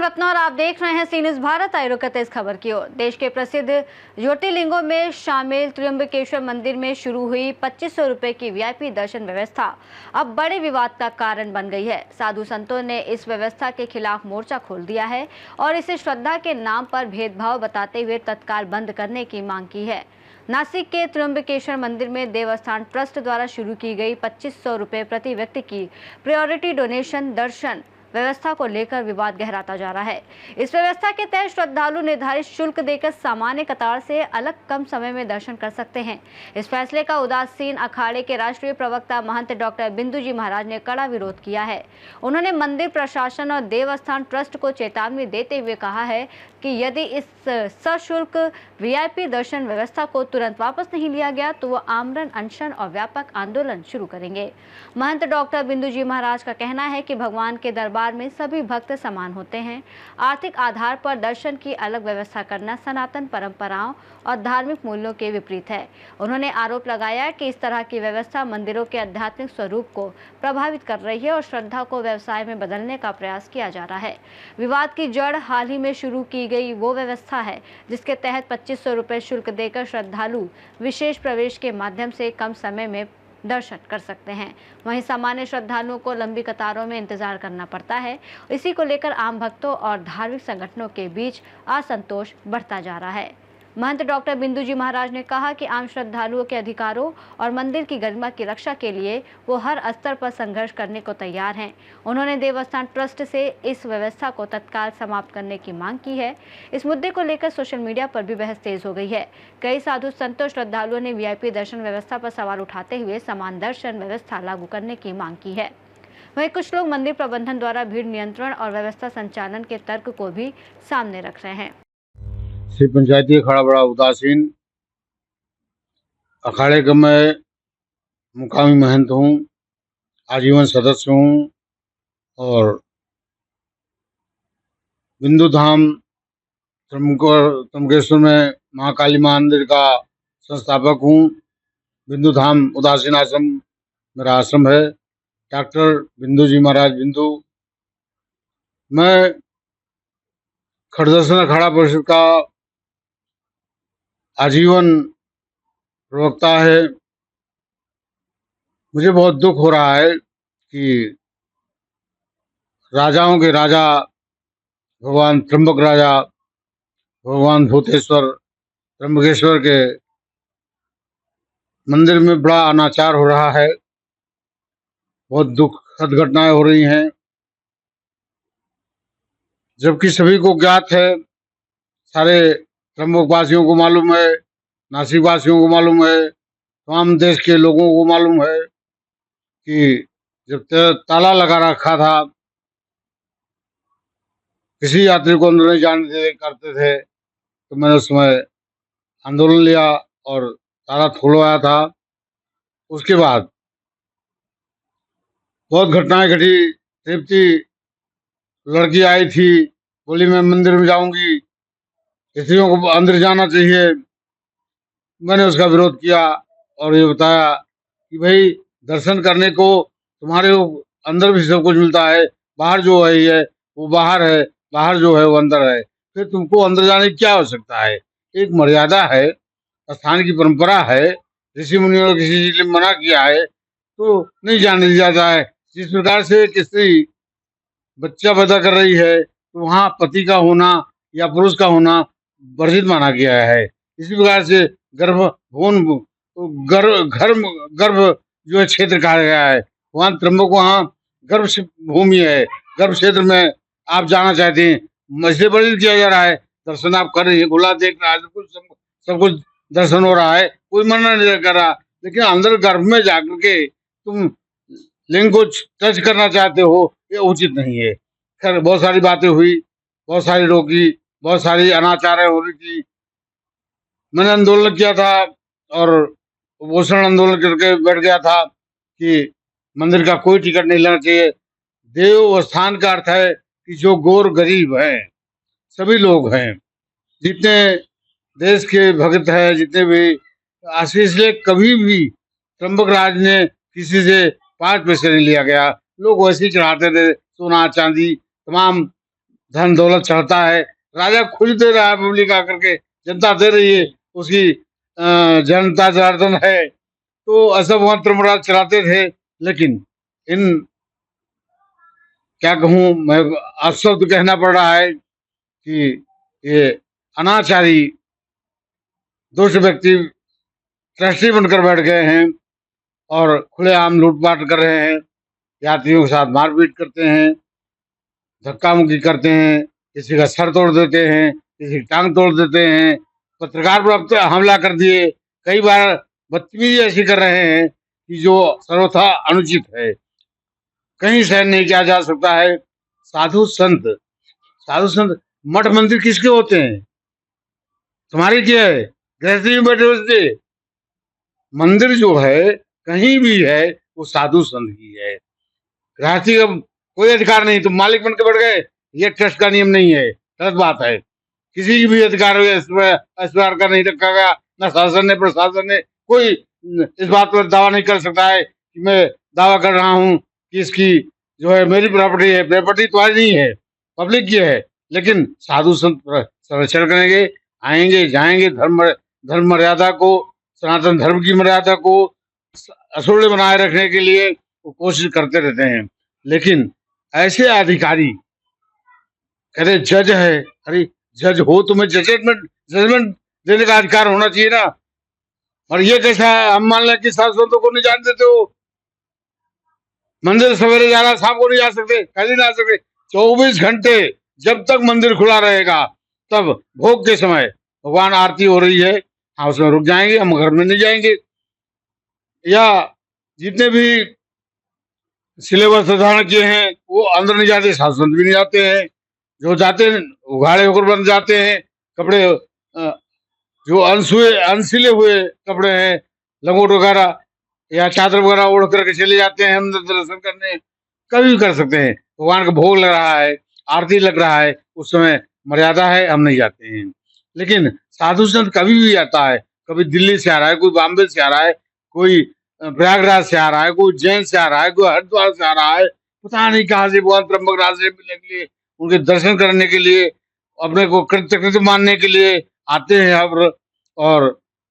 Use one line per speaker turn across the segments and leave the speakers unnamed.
रत्ना और आप देख रहे हैं सी न्यूज़ भारत। आइए रुकते इस खबर की ओर। देश के प्रसिद्ध ज्योतिर्लिंगों में शामिल त्र्यंबकेश्वर मंदिर में शुरू हुई 2500 रुपए की वीआईपी दर्शन व्यवस्था अब बड़े विवाद का कारण बन गई है। साधु संतों ने इस व्यवस्था के खिलाफ मोर्चा खोल दिया है और इसे श्रद्धा के नाम पर भेदभाव बताते हुए तत्काल बंद करने की मांग की है। नासिक के त्र्यंबकेश्वर मंदिर में देवस्थान ट्रस्ट द्वारा शुरू की गई 2500 रुपए प्रति व्यक्ति की प्रायोरिटी डोनेशन दर्शन व्यवस्था को लेकर विवाद गहराता जा रहा है। इस व्यवस्था के तहत श्रद्धालु निर्धारित शुल्क देकर सामान्य कतार से अलग कम समय में दर्शन कर सकते हैं। इस फैसले का उदासीन अखाड़े के राष्ट्रीय प्रवक्ता महंत डॉक्टर बिंदु जी महाराज ने कड़ा विरोध किया है। उन्होंने मंदिर प्रशासन और देवस्थान ट्रस्ट को चेतावनी देते हुए कहा है कि यदि इस सशुल्क वीआईपी दर्शन व्यवस्था को तुरंत वापस नहीं लिया गया तो वो आमरण अनशन और व्यापक आंदोलन शुरू करेंगे। महंत डॉक्टर बिंदु जी महाराज का कहना है कि भगवान के दरबार में सभी भक्त समान होते हैं। आर्थिक आधार पर दर्शन की अलग व्यवस्था करना सनातन परंपराओं और धार्मिक मूल्यों के विपरीत है। उन्होंने आरोप लगाया कि इस तरह की व्यवस्था मंदिरों के आध्यात्मिक स्वरूप को प्रभावित कर रही है और श्रद्धा को व्यवसाय में बदलने का प्रयास किया जा रहा है। विवाद की जड़ हाल ही में शुरू की गई वो व्यवस्था है जिसके तहत 2500 रुपए शुल्क देकर श्रद्धालु विशेष प्रवेश के माध्यम से कम समय में दर्शन कर सकते हैं। वहीं सामान्य श्रद्धालुओं को लंबी कतारों में इंतजार करना पड़ता है। इसी को लेकर आम भक्तों और धार्मिक संगठनों के बीच असंतोष बढ़ता जा रहा है। महंत डॉक्टर बिंदु जी महाराज ने कहा कि आम श्रद्धालुओं के अधिकारों और मंदिर की गरिमा की रक्षा के लिए वो हर स्तर पर संघर्ष करने को तैयार हैं। उन्होंने देवस्थान ट्रस्ट से इस व्यवस्था को तत्काल समाप्त करने की मांग की है। इस मुद्दे को लेकर सोशल मीडिया पर भी बहस तेज हो गई है। कई साधु संतों श्रद्धालुओं ने वीआईपी दर्शन व्यवस्था पर सवाल उठाते हुए समान दर्शन व्यवस्था लागू करने की मांग की है। वहीं कुछ लोग मंदिर प्रबंधन द्वारा भीड़ नियंत्रण और व्यवस्था संचालन के तर्क को भी सामने रख रहे हैं।
श्री पंचायती अखाड़ा बड़ा उदासीन अखाड़े का मैं मुकामी महंत हूँ, आजीवन सदस्य हूँ और बिंदु धाम त्र्यंबकेश्वर में महाकाली मंदिर का संस्थापक हूँ। बिंदु धाम उदासीन आश्रम मेरा आश्रम है। डॉक्टर बिंदु जी महाराज बिंदु। मैं खड़दर्शन अखाड़ा परिषद का आजीवन प्रवक्ता है। मुझे बहुत दुख हो रहा है कि राजाओं के राजा भगवान त्र्यंबक राजा भगवान भूतेश्वर त्र्यंबकेश्वर के मंदिर में बड़ा अनाचार हो रहा है। बहुत दुखद घटनाएं हो रही हैं, जबकि सभी को ज्ञात है, सारे त्र्यंबक वासियों को मालूम है, नासिक वासियों को मालूम है, तमाम देश के लोगों को मालूम है कि जब ताला लगा रखा था, किसी यात्री को अंदर नहीं जाने करते थे, तो मैंने उस समय आंदोलन लिया और ताला खुलवाया था। उसके बाद बहुत घटनाएं घटी। तृप्ति लड़की आई थी, बोली मैं मंदिर में जाऊंगी, स्त्रियों को अंदर जाना चाहिए। मैंने उसका विरोध किया और ये बताया कि भाई दर्शन करने को तुम्हारे अंदर भी सब कुछ मिलता है, बाहर जो है ये वो बाहर है, बाहर जो है वो अंदर है, फिर तुमको अंदर जाने की क्या आवश्यकता है। एक मर्यादा है, स्थान की परंपरा है, ऋषि मुनियों ने किसी चीज में मना किया है तो नहीं जाने दिया जाता है। जिस प्रकार से एक स्त्री बच्चा पैदा कर रही है तो वहाँ पति का होना या पुरुष का होना वर्जित माना गया है। इसी प्रकार से गर्भ भून गर्भ जो है क्षेत्र कहा गया है। वहाँ त्र्यंबक वहाँ गर्भ भूमि है, गर्भ क्षेत्र में आप जाना चाहते हैं, इसलिए वर्जित किया जा रहा है। दर्शन आप कर रही है, खुला देख रहा है, सब कुछ दर्शन हो रहा है, कोई मना नहीं कर रहा, लेकिन अंदर गर्भ में जाकर के तुम लिंग को टच करना चाहते हो, ये उचित नहीं है। खैर बहुत सारी बातें हुई, बहुत सारी रोकी, बहुत सारी अनाचारें हो रही थी। मैंने आंदोलन किया था और उपोषण आंदोलन करके बैठ गया था कि मंदिर का कोई टिकट नहीं लेना चाहिए। देवस्थान का अर्थ है कि जो गौर गरीब हैं, सभी लोग हैं, जितने देश के भक्त हैं, जितने भी आशीष ले, कभी भी त्र्यंबक राज ने किसी से 5 पैसे नहीं लिया गया। लोग वैसे ही चढ़ाते थे, सोना चांदी तमाम धन दौलत चढ़ता है, राजा खुद दे रहा है, पब्लिक आकर के जनता दे रही है, उसकी जनता जनार्दन है, तो ऐसा भगवान त्रिपुरा चलाते थे। लेकिन इन क्या कहूँ मैं, अपशब्द कहना पड़ रहा है कि ये अनाचारी दुष्ट व्यक्ति ट्रस्टी बनकर बैठ गए हैं और खुलेआम लूटपाट कर रहे हैं, यात्रियों के साथ मारपीट करते हैं, धक्का मुक्की करते हैं, किसी का सर तोड़ देते हैं, किसी की टांग तोड़ देते हैं, पत्रकार पर अब तो हमला कर दिए, कई बार बदतमीजी ऐसी कर रहे हैं कि जो सर्वथा अनुचित है, कहीं सहन नहीं किया जा सकता है। साधु संत मठ मंदिर किसके होते हैं? तुम्हारी क्या है? गृहस्थी में बैठे हुए मंदिर जो है कहीं भी है वो साधु संत की है, गृहस्थी का कोई अधिकार नहीं। तुम मालिक बन के बैठ गए, ये ट्रस्ट का नियम नहीं है, गलत बात है। किसी की भी अधिकार अस्वीकार का नहीं रखा गया, न शासन ने प्रशासन ने। कोई इस बात पर दावा नहीं कर सकता है कि मैं दावा कर रहा हूँ कि इसकी जो है मेरी प्रॉपर्टी है। प्रॉपर्टी तुम्हारी नहीं है, पब्लिक की है। लेकिन साधु संत संरक्षण करेंगे, आएंगे जाएंगे, धर्म मर्यादा को, सनातन धर्म की मर्यादा को असूल बनाए रखने के लिए वो कोशिश करते रहते हैं। लेकिन ऐसे अधिकारी कहते जज है, अरे जज हो, तुम्हें जजमेंट देने का अधिकार होना चाहिए ना। और ये कैसा है, हम मान लें कि साधु संतों को नहीं जान देते हो, मंदिर सवेरे जा रहा, शाम को नहीं जा सकते, कभी नहीं आ सकते। 24 घंटे जब तक मंदिर खुला रहेगा, तब भोग के समय भगवान आरती हो रही है, हाँ उसमें रुक जाएंगे, हम घर में नहीं जाएंगे। या जितने भी सिलेबस धारण किए हैं वो अंदर नहीं जाते, साधु संत भी नहीं जाते हैं। जो जाते हैं उघाड़े होकर बन जाते हैं, कपड़े जो अनसिले हुए कपड़े हैं, लंगोट वगैरह या चादर वगैरह ओढ़ करके चले जाते हैं अंदर दर्शन करने। कभी भी कर सकते हैं, भगवान का भोग लग रहा है, आरती लग रहा है, उस समय मर्यादा है, हम नहीं जाते हैं। लेकिन साधु संत कभी भी आता है, कभी दिल्ली से आ रहा है, कोई बॉम्बे से आ रहा है, कोई प्रयागराज से आ रहा है, कोई उज्जैन से आ रहा है, कोई हरिद्वार से आ रहा है, पता नहीं कहाँ से भगवान त्र्यंबकराज से मिलने के लिए, उनके दर्शन करने के लिए, अपने को कृतकृत मानने के लिए आते हैं यहाँ पर। और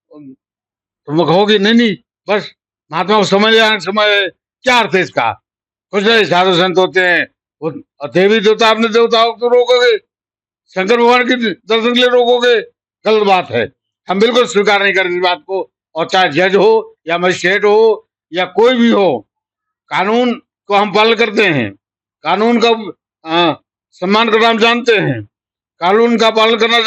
तुम कहोगे नहीं नहीं बस महात्मा को समय क्या अर्थ है इसका? कुछ नहीं, साधु संत होते हैं, वो देवी देवता, अपने देवताओं को रोकोगे, शंकर भगवान के दर्शन के लिए रोकोगे, गलत बात है। हम बिल्कुल स्वीकार नहीं करें इस बात को। और चाहे जज हो या मजिस्ट्रेट हो या कोई भी हो, कानून को हम पालन करते हैं, कानून का सम्मान करना हम जानते हैं, कानून का पालन करना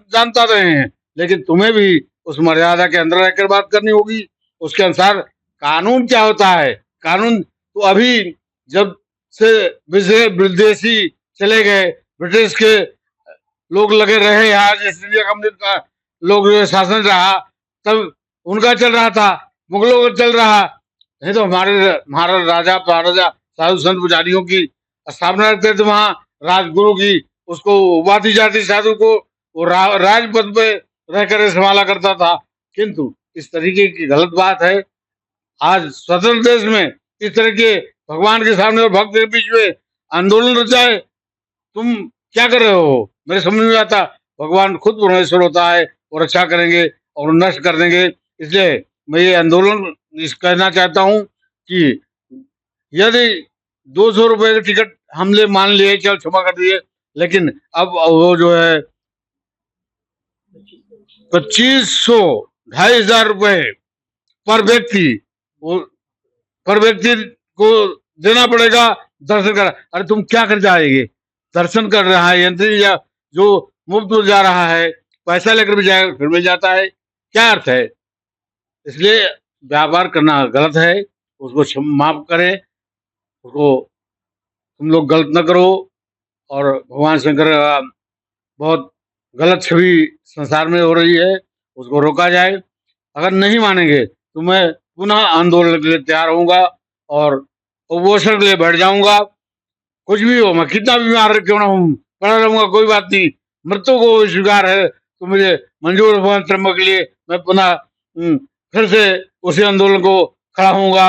जानता रहे हैं। लेकिन तुम्हें भी उस मर्यादा के अंदर रहकर बात करनी होगी, उसके अनुसार। कानून क्या होता है? कानून तो अभी जब से विदेशी चले गए, ब्रिटिश के लोग लगे रहे यहाँ, ईस्ट इंडिया कंपनी का लोग शासन रहा, तब उनका चल रहा था, मुगलों का चल रहा। नहीं तो हमारा राजा महाराजा साधु संत पुजारियों की स्थापना करते थे, वहाँ राजगुरु की उसको उपाधि जाती, साधु को वो राजपद पे रहकर संभाला करता था। किंतु इस तरीके की गलत बात है। आज स्वतंत्र देश में इस तरह के भगवान के सामने और भक्त के बीच में आंदोलन रचाए, तुम क्या कर रहे हो? मेरे समझ में आता। भगवान खुद परमेश्वर होता है, वो रक्षा करेंगे और नष्ट कर देंगे। इसलिए मैं ये आंदोलन कहना चाहता हूँ कि यदि 200 रुपए का टिकट हमने मान लिए, चल क्षमा कर दिए, लेकिन अब वो जो है 2500 2,500 रुपए पर व्यक्ति, वो पर व्यक्ति को देना पड़ेगा दर्शन कर। अरे तुम क्या कर जाएंगे? दर्शन कर रहा है यंत्री या जो मुफ्त में जा रहा है, पैसा लेकर भी जाएगा फिर मिल जाता है, क्या अर्थ है? इसलिए व्यापार करना गलत है, उसको माफ करें, उसको तुम लोग गलत न करो। और भगवान शंकर का बहुत गलत छवि संसार में हो रही है, उसको रोका जाए। अगर नहीं मानेंगे तो मैं पुनः आंदोलन के लिए तैयार होऊंगा और उपवेशन के लिए बैठ जाऊंगा। कुछ भी हो, मैं कितना बीमार क्यों ना हूँ, पड़ा रहूंगा, कोई बात नहीं। मृत्यु को स्वीकार है तो मुझे मंजूर भगवान त्र्यंबक के लिए मैं पुनः फिर से उसी आंदोलन को खड़ा होऊंगा।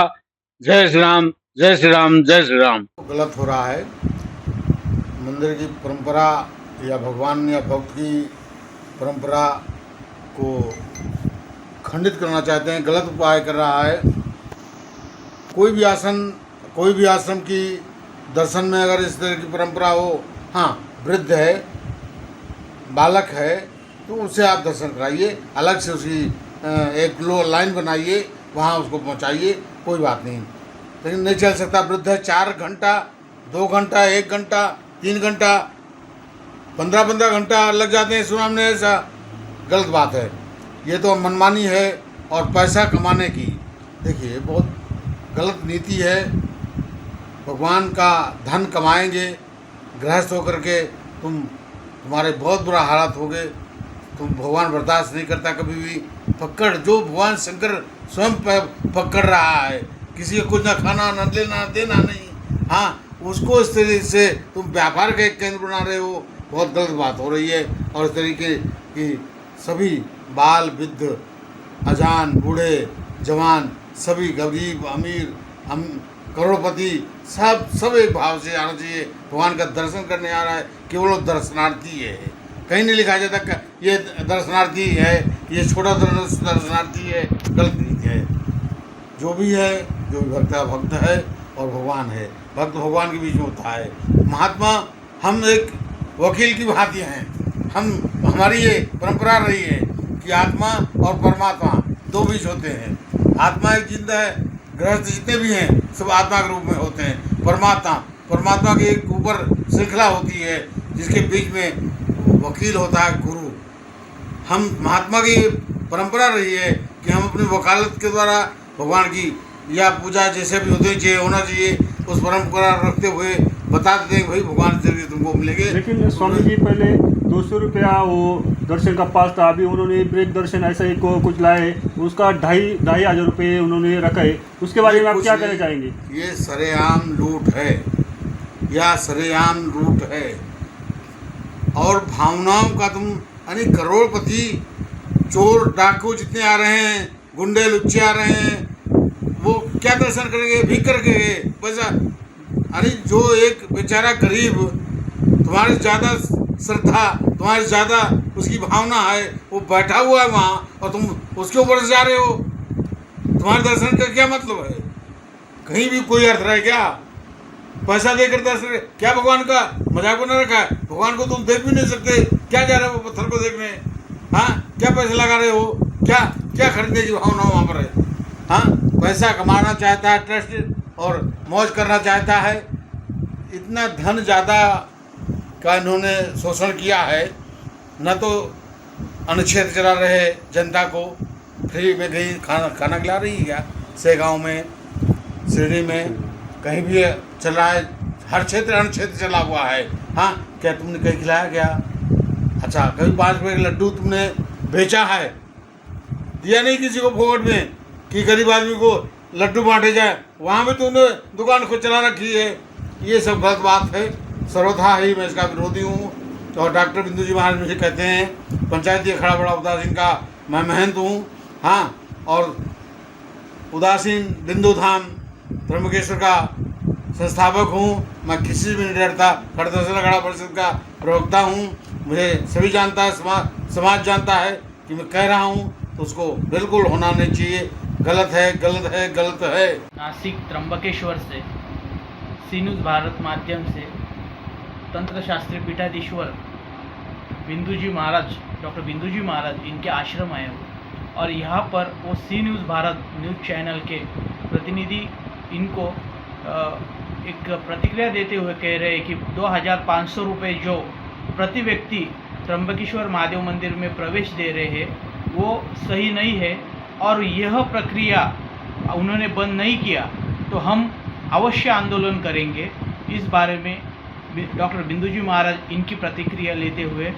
जय श्री राम, जय श्री राम, जय श्री राम। गलत हो रहा है, मंदिर की परंपरा या भगवान या भक्त की परंपरा को खंडित करना चाहते हैं, गलत उपाय कर रहा है। कोई भी आश्रम की दर्शन में अगर इस तरह की परंपरा हो, हाँ वृद्ध है, बालक है, तो उससे आप दर्शन कराइए, अलग से उसकी एक लाइन बनाइए, वहाँ उसको पहुँचाइए, कोई बात नहीं। लेकिन नहीं चल सकता, वृद्ध है, 4 घंटा 2 घंटा 1 घंटा 3 घंटा 15 घंटा लग जाते हैं सुना हमने, ऐसा गलत बात है। ये तो मनमानी है और पैसा कमाने की, देखिए बहुत गलत नीति है। भगवान का धन कमाएंगे, गृहस्थ होकर के तुम्हारे बहुत बुरा हालात होगे। तुम भगवान बर्दाश्त नहीं करता कभी भी। पकड़ जो भगवान शंकर स्वयं पकड़ रहा है, किसी को कुछ ना खाना ना लेना देना नहीं, हाँ उसको इस तरीके से तुम व्यापार का एक केंद्र बना रहे हो, बहुत गलत बात हो रही है। और इस तरीके की सभी बाल वृद्ध अजान बूढ़े जवान सभी गरीब अमीर करोड़पति सब एक भाव से आना चाहिए। भगवान का दर्शन करने आ रहा है, केवल वो दर्शनार्थी है, कहीं नहीं लिखा जाता ये दर्शनार्थी है, ये छोटा दर्शनार्थी है, गलत नीति है। जो भी भक्त है और भगवान है, भक्त भगवान के बीच में होता है। महात्मा हम एक वकील की भांति हैं, हमारी ये परंपरा रही है कि आत्मा और परमात्मा दो बीज होते हैं। आत्मा एक जिंदा है, गृहस्थ जितने भी हैं सब आत्मा के रूप में होते हैं। परमात्मा की एक ऊपर श्रृंखला होती है जिसके बीच में वकील होता है गुरु। हम महात्मा की परंपरा रही है कि हम अपनी वकालत के द्वारा भगवान की या पूजा जैसे भी होना चाहिए उस परंपरा रखते हुए बता देते हैं भाई भगवान से तुमको मिलेंगे।
लेकिन स्वामी जी पहले 200 रुपया वो दर्शन का पास था, अभी उन्होंने ब्रेक दर्शन ऐसा ही कुछ लाए, उसका 2,500 रुपये उन्होंने रखा है, उसके बारे में आप क्या कहना चाहेंगे?
ये सरेआम लूट है या सरेआम लूट है। और भावनाओं का तुम यानी करोड़पति चोर डाकू जितने आ रहे हैं, गुंडे लुच्चे आ रहे हैं, वो क्या दर्शन करेंगे? भीख करके पैसा। अरे जो एक बेचारा गरीब तुम्हारे ज़्यादा श्रद्धा तुम्हारे ज़्यादा उसकी भावना है, वो बैठा हुआ है वहाँ और तुम उसके ऊपर से जा रहे हो, तुम्हारे दर्शन का क्या मतलब है? कहीं भी कोई अर्थ रहे क्या? पैसा देकर दर्शन क्या भगवान का मजाक बना रखा है? भगवान को तुम देख भी नहीं सकते, क्या जा रहे हो पत्थर को देखने? हाँ क्या पैसे लगा रहे हो? क्या खरीदने की भावना वहाँ पर है? हाँ पैसा कमाना चाहता है ट्रस्ट और मौज करना चाहता है। इतना धन ज़्यादा का इन्होंने शोषण किया है। न तो अनुच्छेद चला रहे जनता को, फ्री में कहीं खाना खिला रही है क्या? सेगांव में शिरडी में कहीं भी चल रहा है, हर क्षेत्र अनुच्छेद चला हुआ है। हाँ क्या तुमने कहीं खिलाया क्या? अच्छा कभी 5 रुपये का लड्डू तुमने बेचा है? दिया नहीं किसी को फोकट में कि गरीब आदमी को लड्डू बांटे जाए, वहाँ भी तुमने दुकान खुद चला रखी है। ये सब गलत बात है, सर्वथा ही मैं इसका विरोधी हूँ। और डॉक्टर बिंदु जी महाराज मुझे कहते हैं पंचायती अखाड़ा बड़ा उदासीन का मैं महंत हूँ। हाँ और उदासीन बिंदु धाम त्र्यंबकेश्वर का संस्थापक हूँ। मैं किसी से भी नहीं डरता, खड़दर्शन अखाड़ा परिषद का प्रवक्ता हूँ। मुझे सभी जानता है, समाज जानता है कि मैं कह रहा हूँ तो उसको बिल्कुल होना नहीं चाहिए। गलत है, गलत है, गलत है।
नासिक त्र्यंबकेश्वर से सी न्यूज़ भारत माध्यम से तंत्र शास्त्री पीठाधीश्वर बिंदुजी महाराज, डॉक्टर बिंदुजी महाराज इनके आश्रम आए हुए और यहाँ पर वो सी न्यूज़ भारत न्यूज़ चैनल के प्रतिनिधि इनको एक प्रतिक्रिया देते हुए कह रहे हैं कि 2,500 रुपये जो प्रति व्यक्ति त्र्यंबकेश्वर महादेव मंदिर में प्रवेश दे रहे हैं वो सही नहीं है और यह प्रक्रिया उन्होंने बंद नहीं किया तो हम अवश्य आंदोलन करेंगे। इस बारे में डॉक्टर बिंदुजी महाराज इनकी प्रतिक्रिया लेते हुए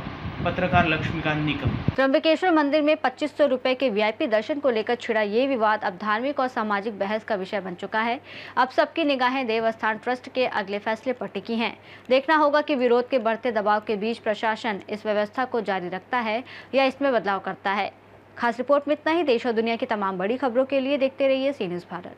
पत्रकार लक्ष्मीकांत निकम।
त्र्यंबकेश्वर मंदिर में 2500 रुपए के वीआईपी दर्शन को लेकर छिड़ा ये विवाद अब धार्मिक और सामाजिक बहस का विषय बन चुका है। अब सबकी निगाहें देवस्थान ट्रस्ट के अगले फैसले पर टिकी हैं। देखना होगा कि विरोध के बढ़ते दबाव के बीच प्रशासन इस व्यवस्था को जारी रखता है या इसमें बदलाव करता है। खास रिपोर्ट में इतना ही। देश और दुनिया की तमाम बड़ी खबरों के लिए देखते रहिए सी न्यूज़ भारत।